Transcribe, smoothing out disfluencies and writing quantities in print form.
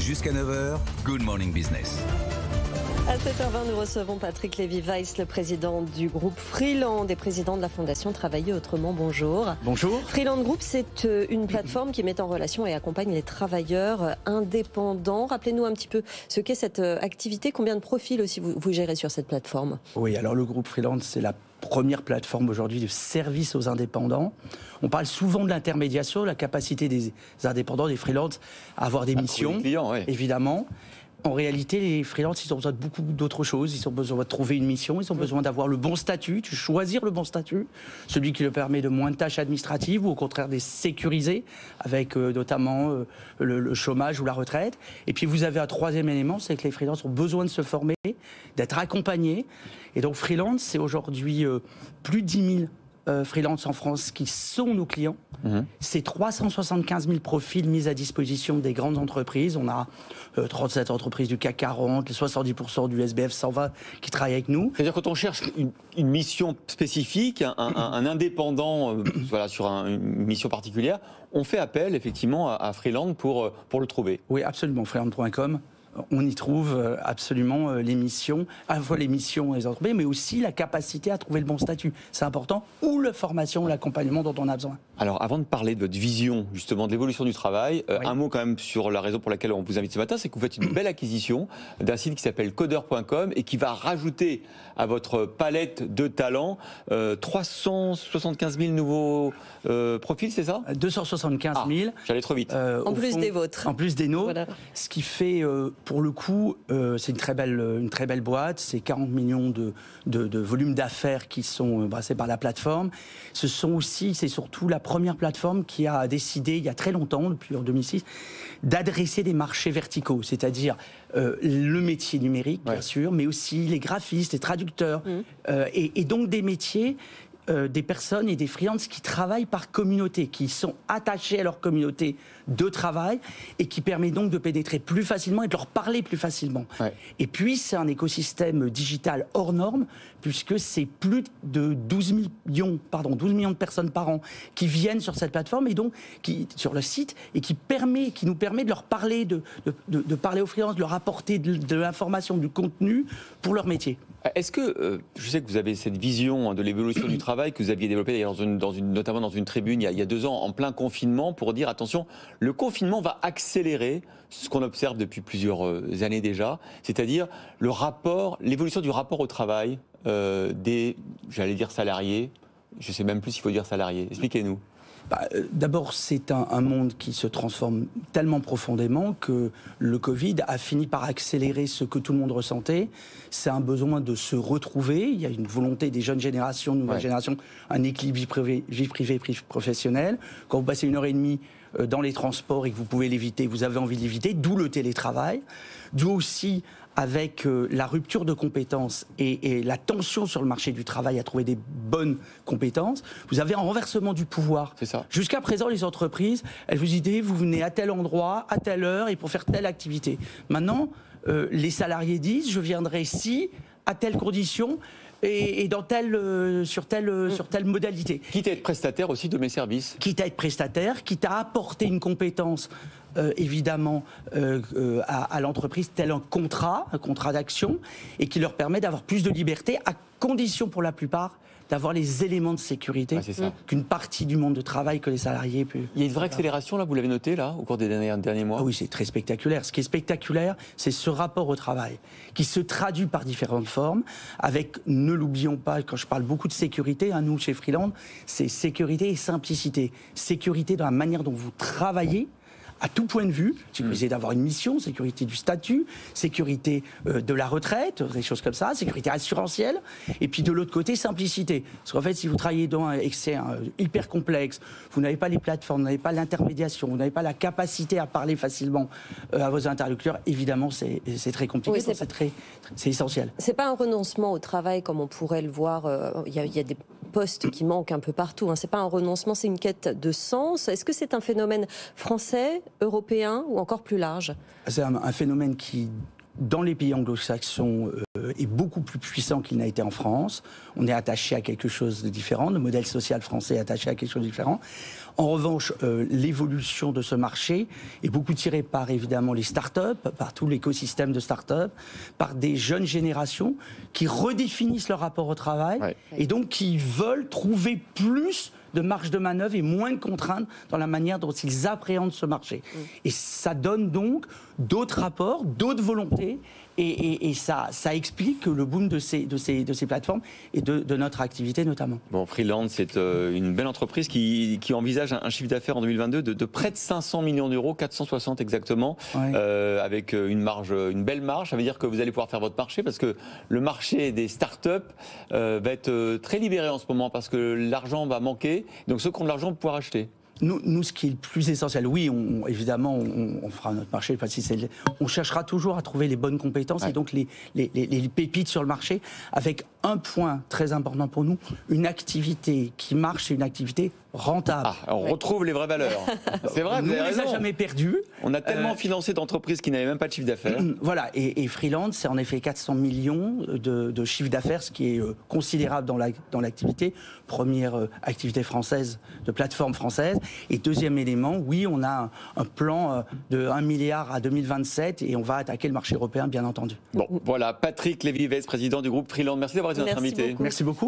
Jusqu'à 9h, Good Morning Business. À 7h20, nous recevons Patrick Lévy-Weiss, le président du groupe Freeland et président de la fondation Travailler Autrement. Bonjour. Bonjour. Freeland Group, c'est une plateforme qui met en relation et accompagne les travailleurs indépendants. Rappelez-nous un petit peu ce qu'est cette activité. Combien de profils aussi vous gérez sur cette plateforme? Oui, alors le groupe Freeland, c'est la première plateforme aujourd'hui de service aux indépendants. On parle souvent de l'intermédiation, la capacité des indépendants, des freelances à avoir des missions, clients, ouais. évidemment. En réalité, les freelances, ils ont besoin de beaucoup d'autres choses. Ils ont besoin de trouver une mission, ils ont besoin d'avoir le bon statut, de choisir le bon statut, celui qui leur permet de moins de tâches administratives ou au contraire de les sécuriser avec notamment le chômage ou la retraite. Et puis vous avez un troisième élément, c'est que les freelances ont besoin de se former, d'être accompagnés. Et donc freelance, c'est aujourd'hui plus de 10 000 freelance en France qui sont nos clients. C'est 375 000 profils mis à disposition des grandes entreprises. On a 37 entreprises du CAC 40, les 70% du SBF 120 qui travaillent avec nous. C'est-à-dire quand on cherche une mission spécifique, un indépendant voilà, sur une mission particulière, on fait appel effectivement à Freeland pour le trouver. Oui, absolument. Freeland.com. On y trouve absolument les missions, à la fois les missions et les entreprises, mais aussi la capacité à trouver le bon statut. C'est important, ou la formation, ou l'accompagnement dont on a besoin. Alors, avant de parler de votre vision, justement, de l'évolution du travail, Oui. un mot quand même sur la raison pour laquelle on vous invite ce matin, c'est que vous faites une belle acquisition d'un site qui s'appelle Codeur.com et qui va rajouter à votre palette de talents 375 000 nouveaux profils, c'est ça ? 275 000. J'allais trop vite. En plus des vôtres. En plus des nôtres. Voilà. Ce qui fait, pour le coup, c'est une très belle boîte. C'est 40 millions de volumes d'affaires qui sont brassés par la plateforme. C'est surtout la première plateforme qui a décidé, il y a très longtemps, depuis en 2006, d'adresser des marchés verticaux, c'est-à-dire le métier numérique, bien sûr, mais aussi les graphistes, les traducteurs, et donc des métiers, des personnes et des freelances qui travaillent par communauté, qui sont attachés à leur communauté de travail et qui permet donc de pénétrer plus facilement et de leur parler plus facilement. Ouais. Et puis, c'est un écosystème digital hors norme, puisque c'est plus de 12 millions de personnes par an qui viennent sur cette plateforme et donc sur le site et qui nous permet de leur parler, de parler aux freelances, de leur apporter de l'information, du contenu pour leur métier. Est-ce que, je sais que vous avez cette vision de l'évolution du travail que vous aviez développée d'ailleurs notamment dans une tribune il y a 2 ans, en plein confinement, pour dire attention, le confinement va accélérer ce qu'on observe depuis plusieurs années déjà, c'est-à-dire l'évolution du rapport au travail des, j'allais dire salariés, je ne sais même plus s'il faut dire salariés. Expliquez-nous. D'abord, c'est un monde qui se transforme tellement profondément que le Covid a fini par accélérer ce que tout le monde ressentait. C'est un besoin de se retrouver. Il y a une volonté des jeunes générations, nouvelle génération, un équilibre vie privée, vie professionnelle. Quand vous passez 1h30 dans les transports et que vous pouvez l'éviter, vous avez envie de l'éviter, d'où le télétravail. D'où aussi, avec la rupture de compétences et la tension sur le marché du travail à trouver des bonnes compétences, vous avez un renversement du pouvoir. C'est ça. Jusqu'à présent, les entreprises, elles vous disent, vous venez à tel endroit, à telle heure, et pour faire telle activité. Maintenant, les salariés disent, je viendrai si, à telle condition, et sur telle modalité. Quitte à être prestataire aussi de mes services. Quitte à être prestataire, quitte à apporter une compétence évidemment à l'entreprise, tel un contrat d'action, et qui leur permet d'avoir plus de liberté, à condition pour la plupart d'avoir les éléments de sécurité qu'une partie du monde de travail que les salariés peuvent. Il y a une vraie accélération là, vous l'avez noté là, au cours des derniers mois. Ah oui, c'est très spectaculaire. Ce qui est spectaculaire, c'est ce rapport au travail qui se traduit par différentes formes, avec, ne l'oublions pas, quand je parle beaucoup de sécurité, nous chez Freeland, c'est sécurité et simplicité. Sécurité dans la manière dont vous travaillez, à tout point de vue, sécurité d'avoir une mission, sécurité du statut, sécurité de la retraite, des choses comme ça, sécurité assurantielle, et puis de l'autre côté, simplicité. Parce qu'en fait, si vous travaillez dans un excès hyper complexe, vous n'avez pas les plateformes, vous n'avez pas l'intermédiation, vous n'avez pas la capacité à parler facilement à vos interlocuteurs, évidemment, c'est très compliqué, oui, c'est essentiel. C'est pas un renoncement au travail comme on pourrait le voir, il y a des postes qui manquent un peu partout, c'est pas un renoncement, c'est une quête de sens. Est-ce que c'est un phénomène français, européen ou encore plus large ? C'est un phénomène qui dans les pays anglo-saxons est beaucoup plus puissant qu'il n'a été en France. On est attaché à quelque chose de différent. Le modèle social français est attaché à quelque chose de différent. En revanche, l'évolution de ce marché est beaucoup tirée par, évidemment, les start-up, par tout l'écosystème de start-up, par des jeunes générations qui redéfinissent leur rapport au travail et donc qui veulent trouver plus de marge de manœuvre et moins de contraintes dans la manière dont ils appréhendent ce marché. Et ça donne donc d'autres rapports, d'autres volontés, et ça explique le boom de ces plateformes et de notre activité notamment. Bon, Freeland, c'est une belle entreprise qui envisage un chiffre d'affaires en 2022 de près de 500 millions d'euros, 460 exactement, avec une belle marge. Ça veut dire que vous allez pouvoir faire votre marché, parce que le marché des startups va être très libéré en ce moment, parce que l'argent va manquer, donc ceux qui ont de l'argent vont pouvoir acheter. Nous, ce qui est le plus essentiel, oui, évidemment, on fera notre marché. On cherchera toujours à trouver les bonnes compétences et donc les pépites sur le marché, avec un point très important pour nous, une activité qui marche, c'est une activité rentable. On retrouve les vraies valeurs. C'est vrai, vous avez raison. On ne les a jamais perdues. On a tellement financé d'entreprises qui n'avaient même pas de chiffre d'affaires. Voilà, et Freeland, c'est en effet 400 millions de chiffre d'affaires, ce qui est considérable dans l'activité. Première activité française, de plateforme française. Et deuxième élément, oui, on a un plan de 1 milliard à 2027 et on va attaquer le marché européen, bien entendu. Bon, voilà, Patrick Lévy, vice-président du groupe Freeland. Merci d'avoir été notre invité. Merci beaucoup.